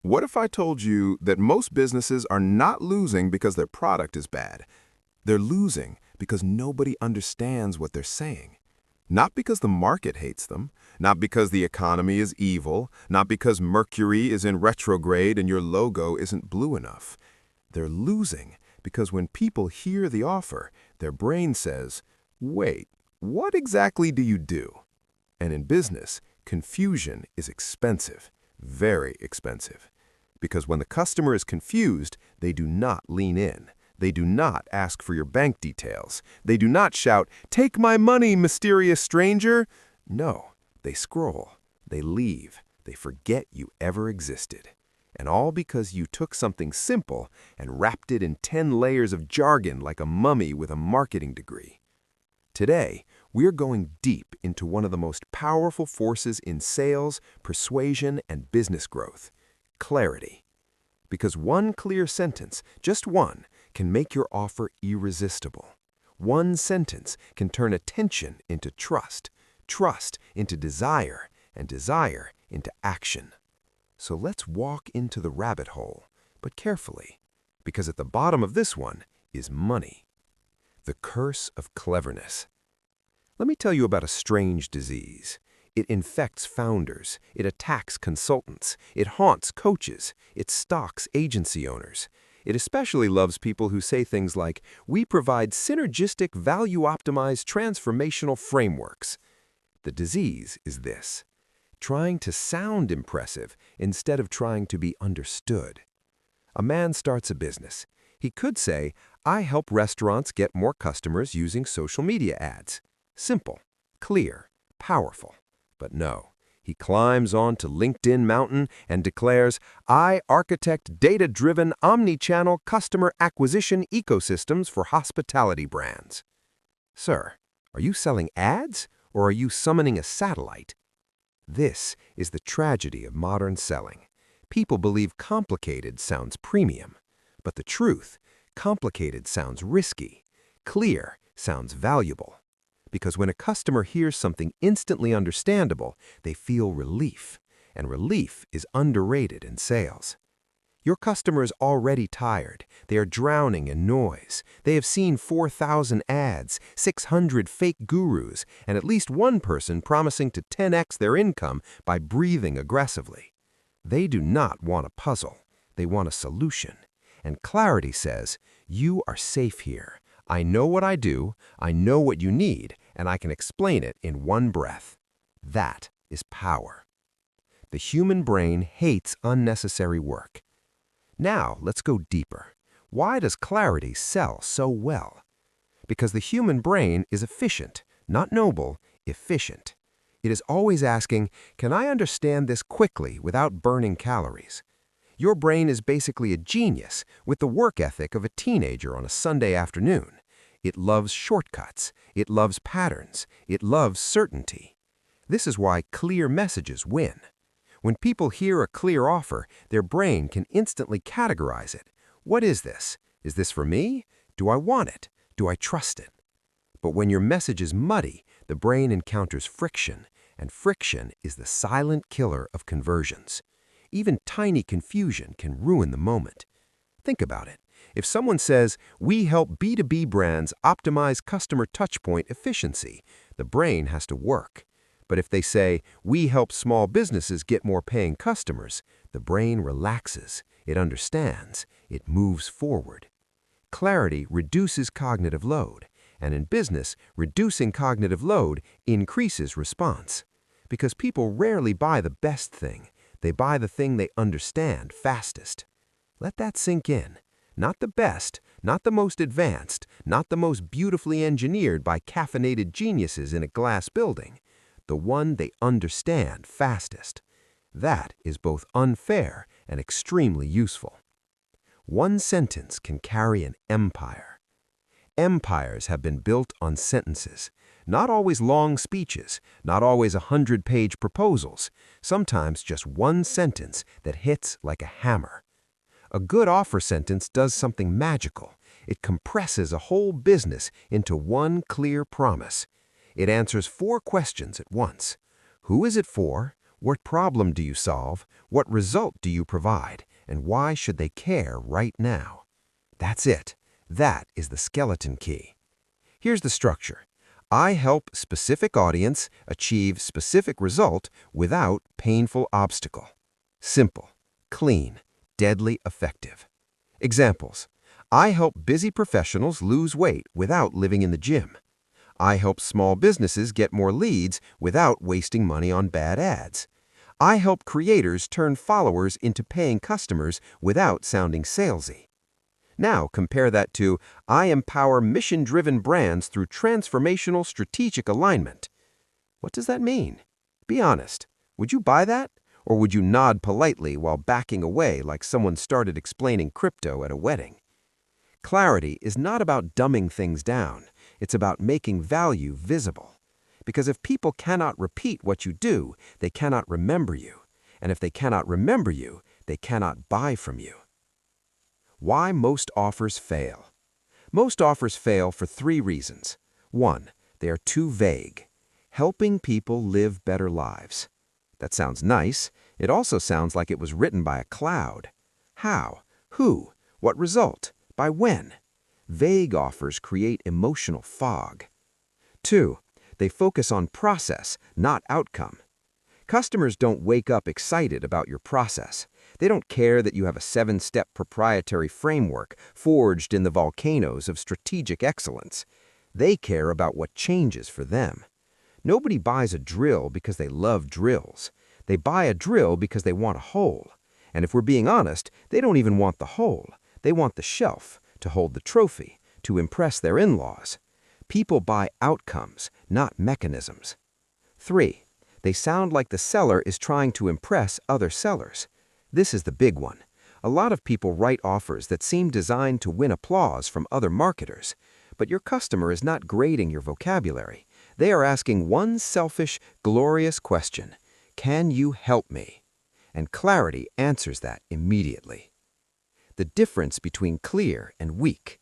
What if I told you that most businesses are not losing because their product is bad? They're losing because nobody understands what they're saying. Not because the market hates them, not because the economy is evil, not because Mercury is in retrograde and your logo isn't blue enough. They're losing because when people hear the offer, their brain says, "Wait, what exactly do you do?" And in business, confusion is expensive, very expensive. Because when the customer is confused, they do not lean in. They do not ask for your bank details. They do not shout, "Take my money, mysterious stranger." No, they scroll, they leave, they forget you ever existed. And all because you took something simple and wrapped it in 10 layers of jargon like a mummy with a marketing degree. Today, we're going deep into one of the most powerful forces in sales, persuasion, and business growth: clarity. Because one clear sentence, just one, can make your offer irresistible. One sentence can turn attention into trust, trust into desire, and desire into action. So let's walk into the rabbit hole, but carefully, because at the bottom of this one is money. The curse of cleverness. Let me tell you about a strange disease. It infects founders, it attacks consultants, it haunts coaches, it stalks agency owners. It especially loves people who say things like, "We provide synergistic, value-optimized, transformational frameworks." The disease is this: trying to sound impressive instead of trying to be understood. A man starts a business. He could say, "I help restaurants get more customers using social media ads." Simple, clear, powerful. But no, he climbs onto LinkedIn Mountain and declares, "I architect data-driven omni-channel customer acquisition ecosystems for hospitality brands." Sir, are you selling ads or are you summoning a satellite? This is the tragedy of modern selling. People believe complicated sounds premium. But the truth, complicated sounds risky. Clear sounds valuable. Because when a customer hears something instantly understandable, they feel relief. And relief is underrated in sales. Your customer is already tired. They are drowning in noise. They have seen 4,000 ads, 600 fake gurus, and at least one person promising to 10x their income by breathing aggressively. They do not want a puzzle. They want a solution. And clarity says, "You are safe here. I know what I do, I know what you need, and I can explain it in one breath." That is power. The human brain hates unnecessary work. Now, let's go deeper. Why does clarity sell so well? Because the human brain is efficient, not noble, efficient. It is always asking, "Can I understand this quickly without burning calories?" Your brain is basically a genius with the work ethic of a teenager on a Sunday afternoon. It loves shortcuts. It loves patterns. It loves certainty. This is why clear messages win. When people hear a clear offer, their brain can instantly categorize it. What is this? Is this for me? Do I want it? Do I trust it? But when your message is muddy, the brain encounters friction, and friction is the silent killer of conversions. Even tiny confusion can ruin the moment. Think about it. If someone says, "We help B2B brands optimize customer touchpoint efficiency," the brain has to work. But if they say, "We help small businesses get more paying customers," the brain relaxes, it understands, it moves forward. Clarity reduces cognitive load, and in business, reducing cognitive load increases response. Because people rarely buy the best thing. They buy the thing they understand fastest. Let that sink in. Not the best, not the most advanced, not the most beautifully engineered by caffeinated geniuses in a glass building. The one they understand fastest. That is both unfair and extremely useful. One sentence can carry an empire. Empires have been built on sentences. Not always long speeches, not always 100-page proposals, sometimes just one sentence that hits like a hammer. A good offer sentence does something magical. It compresses a whole business into one clear promise. It answers 4 questions at once. Who is it for? What problem do you solve? What result do you provide? And why should they care right now? That's it. That is the skeleton key. Here's the structure. I help specific audience achieve specific result without painful obstacle. Simple, clean, deadly effective. Examples. I help busy professionals lose weight without living in the gym. I help small businesses get more leads without wasting money on bad ads. I help creators turn followers into paying customers without sounding salesy. Now compare that to I empower mission-driven brands through transformational strategic alignment. What does that mean? Be honest. Would you buy that? Or would you nod politely while backing away like someone started explaining crypto at a wedding? Clarity is not about dumbing things down. It's about making value visible. Because if people cannot repeat what you do, they cannot remember you. And if they cannot remember you, they cannot buy from you. Why most offers fail? Most offers fail for 3 reasons. 1. They are too vague. Helping people live better lives. That sounds nice. It also sounds like it was written by a cloud. How? Who? What result? By when? Vague offers create emotional fog. 2. They focus on process, not outcome. Customers don't wake up excited about your process. They don't care that you have a 7-step proprietary framework forged in the volcanoes of strategic excellence. They care about what changes for them. Nobody buys a drill because they love drills. They buy a drill because they want a hole. And if we're being honest, they don't even want the hole. They want the shelf, to hold the trophy, to impress their in-laws. People buy outcomes, not mechanisms. 3. They sound like the seller is trying to impress other sellers. This is the big one. A lot of people write offers that seem designed to win applause from other marketers. But your customer is not grading your vocabulary. They are asking one selfish, glorious question. Can you help me? And clarity answers that immediately. The difference between clear and weak.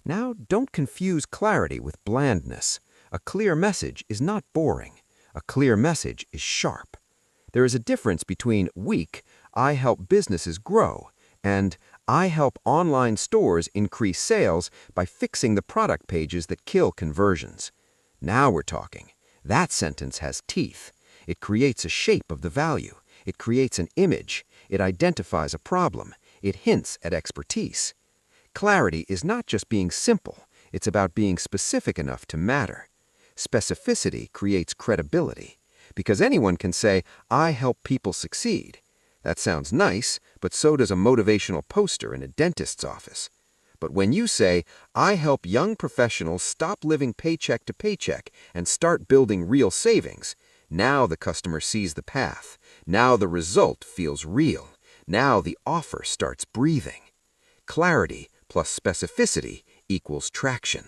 Now, don't confuse clarity with blandness. A clear message is not boring. A clear message is sharp. There is a difference between weak, I help businesses grow, and I help online stores increase sales by fixing the product pages that kill conversions. Now we're talking. That sentence has teeth. It creates a shape of the value. It creates an image. It identifies a problem. It hints at expertise. Clarity is not just being simple. It's about being specific enough to matter. Specificity creates credibility. Because anyone can say, I help people succeed. That sounds nice, but so does a motivational poster in a dentist's office. But when you say, I help young professionals stop living paycheck to paycheck and start building real savings, now the customer sees the path. Now the result feels real. Now the offer starts breathing. Clarity plus specificity equals traction.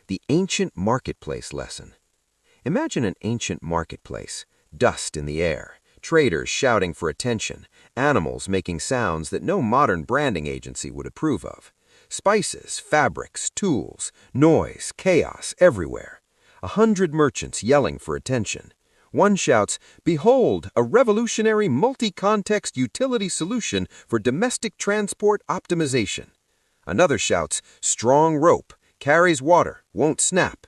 The ancient marketplace lesson. Imagine an ancient marketplace, dust in the air, traders shouting for attention, animals making sounds that no modern branding agency would approve of. Spices, fabrics, tools, noise, chaos everywhere. 100 merchants yelling for attention. One shouts, "Behold, a revolutionary multi-context utility solution for domestic transport optimization." Another shouts, "Strong rope, carries water, won't snap."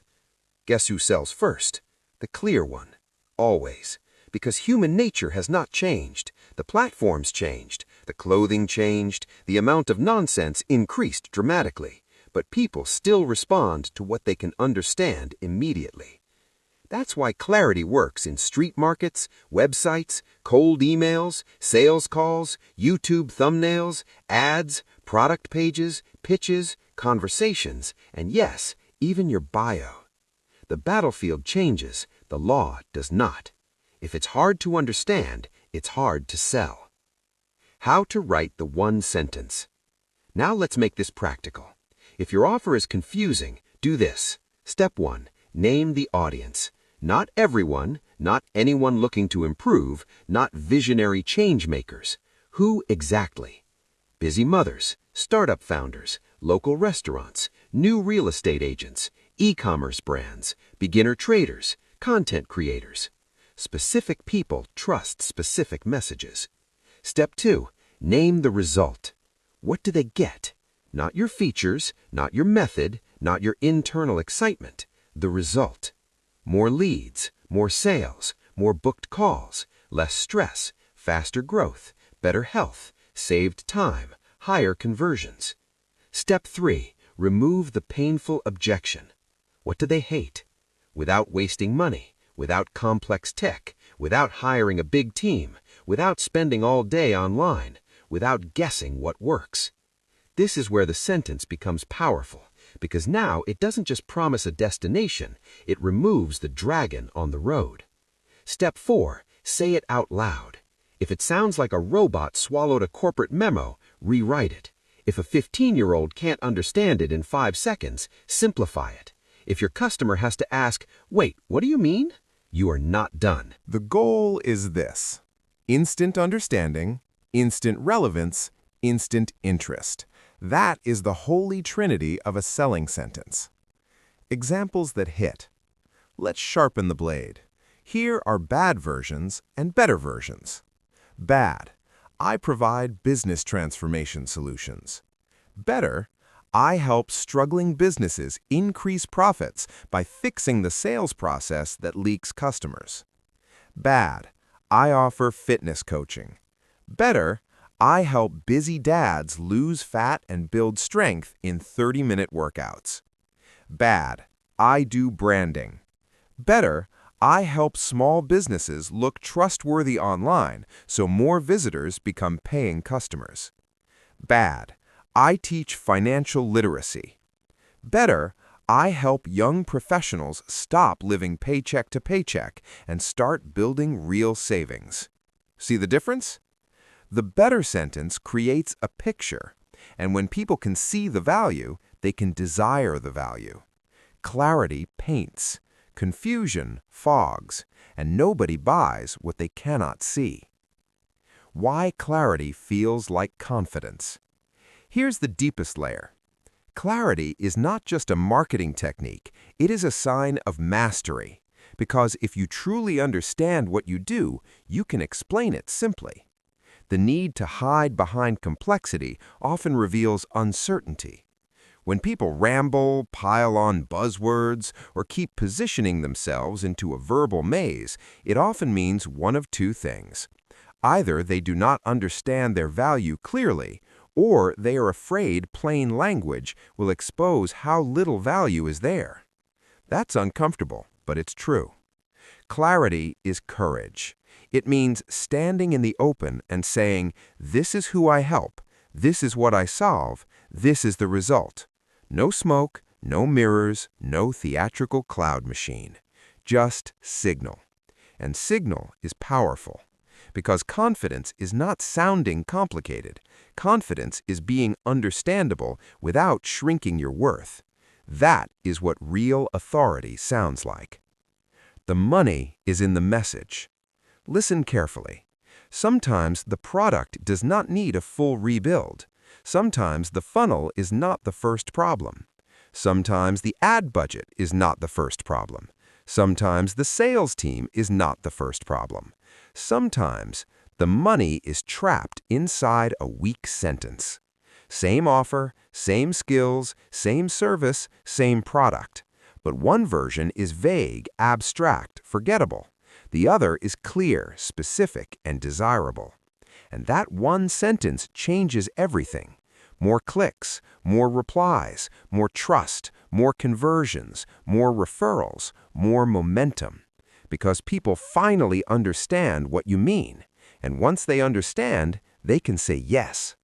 Guess who sells first? The clear one. Always. Because human nature has not changed. The platforms changed. The clothing changed. The amount of nonsense increased dramatically. But people still respond to what they can understand immediately. That's why clarity works in street markets, websites, cold emails, sales calls, YouTube thumbnails, ads, product pages, pitches, conversations, and yes, even your bio. The battlefield changes, the law does not. If it's hard to understand, it's hard to sell. How to write the one sentence. Now let's make this practical. If your offer is confusing, do this. Step 1. Name the audience. Not everyone, not anyone looking to improve, not visionary change makers. Who exactly? Busy mothers, startup founders, local restaurants, new real estate agents, e-commerce brands, beginner traders, content creators. Specific people trust specific messages. Step 2. Name the result. What do they get? Not your features, not your method, not your internal excitement. The result. More leads, more sales, more booked calls, less stress, faster growth, better health, saved time, higher conversions. Step 3. Remove the painful objection. What do they hate? Without wasting money, without complex tech, without hiring a big team, without spending all day online, without guessing what works. This is where the sentence becomes powerful, because now it doesn't just promise a destination, it removes the dragon on the road. Step 4. Say it out loud. If it sounds like a robot swallowed a corporate memo, rewrite it. If a 15-year-old can't understand it in 5 seconds, simplify it. If your customer has to ask, "Wait, what do you mean?" you are not done. The goal is this: instant understanding, instant relevance, instant interest. That is the holy trinity of a selling sentence. Examples that hit. Let's sharpen the blade. Here are bad versions and better versions. Bad: I provide business transformation solutions. Better: I help struggling businesses increase profits by fixing the sales process that leaks customers. Bad: I offer fitness coaching. Better: I help busy dads lose fat and build strength in 30-minute workouts. Bad: I do branding. Better: I help small businesses look trustworthy online so more visitors become paying customers. Bad: I teach financial literacy. Better: I help young professionals stop living paycheck to paycheck and start building real savings. See the difference? The better sentence creates a picture, and when people can see the value, they can desire the value. Clarity paints, confusion fogs, and nobody buys what they cannot see. Why clarity feels like confidence. Here's the deepest layer. Clarity is not just a marketing technique, it is a sign of mastery. Because if you truly understand what you do, you can explain it simply. The need to hide behind complexity often reveals uncertainty. When people ramble, pile on buzzwords, or keep positioning themselves into a verbal maze, it often means one of two things. Either they do not understand their value clearly, or they are afraid plain language will expose how little value is there. That's uncomfortable, but it's true. Clarity is courage. It means standing in the open and saying, "This is who I help, this is what I solve, this is the result." No smoke, no mirrors, no theatrical cloud machine. Just signal. And signal is powerful. Because confidence is not sounding complicated. Confidence is being understandable without shrinking your worth. That is what real authority sounds like. The money is in the message. Listen carefully. Sometimes the product does not need a full rebuild. Sometimes the funnel is not the first problem. Sometimes the ad budget is not the first problem. Sometimes the sales team is not the first problem. Sometimes the money is trapped inside a weak sentence. Same offer, same skills, same service, same product. But one version is vague, abstract, forgettable. The other is clear, specific, and desirable. And that one sentence changes everything. More clicks, more replies, more trust, more conversions, more referrals, more momentum. Because people finally understand what you mean. And once they understand, they can say yes.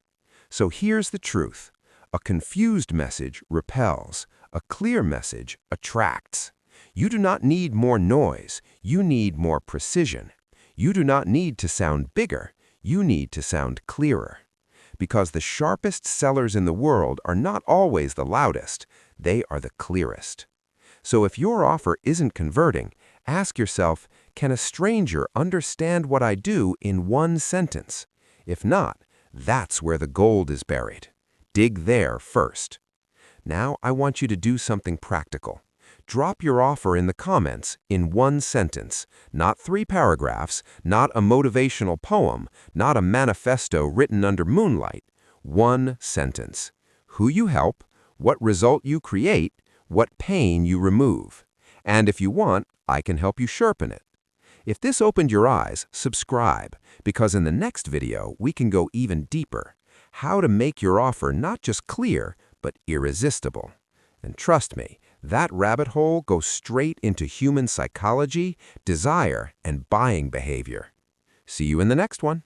So here's the truth. A confused message repels. A clear message attracts. You do not need more noise. You need more precision. You do not need to sound bigger. You need to sound clearer. Because the sharpest sellers in the world are not always the loudest. They are the clearest. So if your offer isn't converting, ask yourself, can a stranger understand what I do in one sentence? If not, that's where the gold is buried. Dig there first. Now I want you to do something practical. Drop your offer in the comments in one sentence, not 3 paragraphs, not a motivational poem, not a manifesto written under moonlight. One sentence. Who you help, what result you create, what pain you remove. And if you want, I can help you sharpen it. If this opened your eyes, subscribe, because in the next video, we can go even deeper. How to make your offer not just clear, but irresistible. And trust me, that rabbit hole goes straight into human psychology, desire, and buying behavior. See you in the next one.